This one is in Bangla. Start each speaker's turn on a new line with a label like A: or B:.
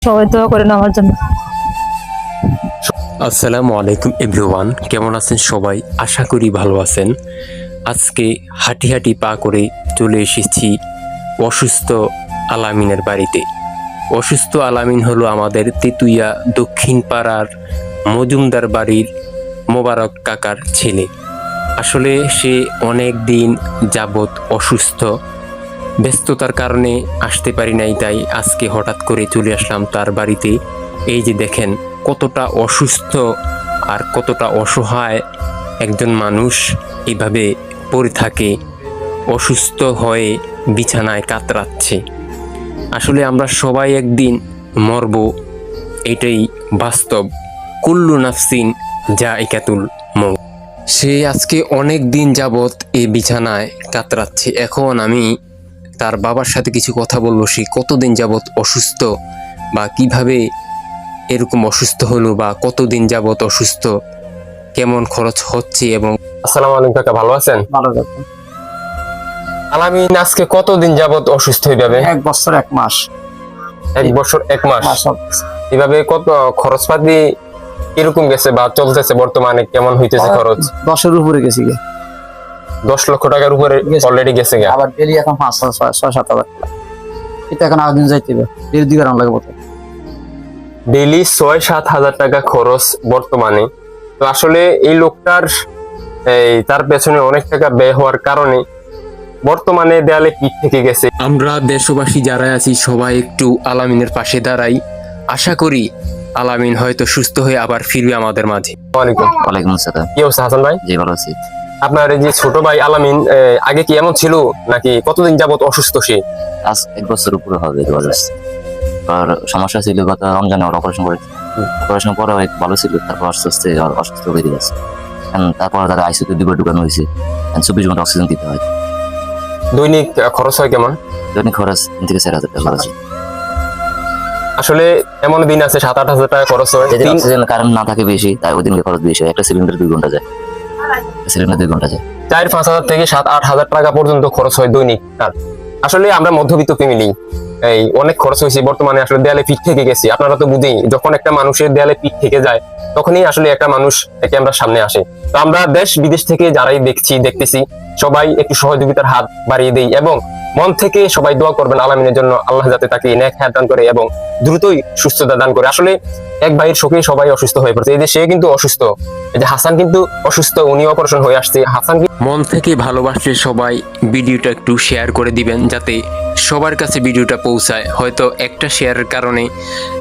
A: সবাই দোয়া করেন আমার জন্য।
B: আসসালামু আলাইকুম এভরিওয়ান, কেমন আছেন সবাই? আশা করি ভালো আছেন। আজকে হাঁটি হাঁটি পা করে চলে এসেছি অসুস্থ আলামিনের বাড়িতে। অসুস্থ আলামিন হলো আমাদের তেতুইয়া দক্ষিণ পাড়ার মজুমদার বাড়ির মোবারক কাকার ছেলে। আসলে সে অনেক দিন যাবৎ অসুস্থ, ব্যস্ততার কারণে আসতে পারি নাই, তাই আজকে হঠাৎ করে চলে আসলাম তার বাড়িতে। এই যে দেখেন কতটা অসুস্থ আর কতটা অসহায় একজন মানুষ এভাবে পড়ে থাকে, অসুস্থ হয়ে বিছানায় কাতরাচ্ছে। আসলে আমরা সবাই একদিন মরব, এটাই বাস্তব। কুল্লু নাফসিন জাইকাতুল মউত। সে আজকে অনেক দিন যাবৎ এই বিছানায় কাতরাচ্ছে। এখন আমি তার বাবার সাথে কিছু কথা বলবো, সে কতদিন যাবৎ অসুস্থ বা কিভাবে এরকম অসুস্থ হলো বা কতদিন যাবৎ অসুস্থ, কেমন খরচ হচ্ছে। এবং আসসালামু আলাইকুম কাকা, ভালো আছেন?
C: ভালো থাকবেন।
B: আলামিন আজকে কতদিন যাবৎ অসুস্থ হইবে?
C: 1 বছর 1 মাস।
B: 1 বছর 1 মাস।
C: সব
B: এভাবে কত খরচপাতি কিরকম গেছে বা চলতেছে বর্তমানে, কেমন হইতেছে খরচ?
C: 10-এর উপরে গেছি গে।
B: 10 লক্ষ টাকার উপরে
C: গেছে।
B: অলরেডি গেছে গা।
C: আবার ডেলি এখন 5-6-7 হাজার টাকা। এটা এখন আগে দিন যাইতে হবে, ডেলি 2 গ্রাম লাগে বলতে।
B: ডেইলি 6-7 হাজার টাকা খরচ বর্তমানে। তো আসলে এই লোকটার তার পেছনে অনেক টাকা ব্যয় হওয়ার কারণে বর্তমানে দেয়ালে পিঠ থেকে গেছে। আমরা দেশবাসী যারা আছি সবাই একটু আলামিনের পাশে দাঁড়াই। আশা করি আলামিন হয়তো সুস্থ হয়ে আবার ফিরবে আমাদের মাঝে। ওয়ালাইকুম।
D: ওয়ালাইকুম আসসালাম।
B: কি অবস্থা হাসান ভাই?
D: জি ভালো আছি।
B: আপনার এই যে ছোট ভাই আলামিন আগে কি এমন ছিল নাকি কতদিন যাবত অসুস্থ সে?
D: আজ 1 বছর উপরে হবে 2000। আর সমস্যা ছিল গত রমজানে ওর অপারেশন করেছে। অপারেশন পরে অনেক ভালো ছিল, তারপর আস্তে আস্তে অসুস্থ হয়ে গেছে। তারপর তাকে আইসিইউতে 2 বার ঢুকানো হয়েছে। 24 ঘন্টা অক্সিজেন দিতে হয়।
B: দৈনিক খরচ হয় কেমন?
D: দৈনিক খরচ 3 থেকে 4 হাজার টাকা খরচ হয়।
B: আসলে এমন দিন আছে 7-8 হাজার টাকা খরচ হয়।
D: যেদিন অক্সিজেন কারেন্ট না থাকে বেশি, তাই ওই দিনকে খরচ বেশি হয়। একটা সিলিন্ডার 2 ঘন্টা যায়। সিলিন্ডার 2 ঘন্টা যায়।
B: 4-5 হাজার থেকে 7-8 হাজার টাকা পর্যন্ত খরচ হয় দৈনিক। আসলে আমরা মধ্যবিত্ত ফ্যামিলি, এই অনেক খরচ হয়েছে। বর্তমানে আসলে দেয়ালে পিঠ থেকে গেছি। আপনারা তো বুঝেই, যখন একটা মানুষের দেয়ালে পিঠ থেকে যায় তখনই আসলে একটা মানুষ একে আমরা সামনে আসে। তো আমরা দেশ বিদেশ থেকে যারাই দেখতেছি সবাই একটু সহযোগিতার হাত বাড়িয়ে দেই এবং মন থেকে সবাই দোয়া করবেন আলামিনের জন্য, আল্লাহ যাতে তাকে নেক হায়াত দান করে এবং দ্রুতই সুস্থতা দান করে। আসলে এক ভাইয়ের শোকে সবাই অসুস্থ হয়ে পড়ছে। এই যে সে কিন্তু অসুস্থ, এই যে হাসান কিন্তু অসুস্থ, উনি অপারেশন হয়ে আসছে। হাসান মন থেকে ভালোবাসলে সবাই ভিডিওটা একটু শেয়ার করে দিবেন, যাতে সবার কাছে ভিডিওটা পৌঁছায়। হয়তো একটা শেয়ারের কারণে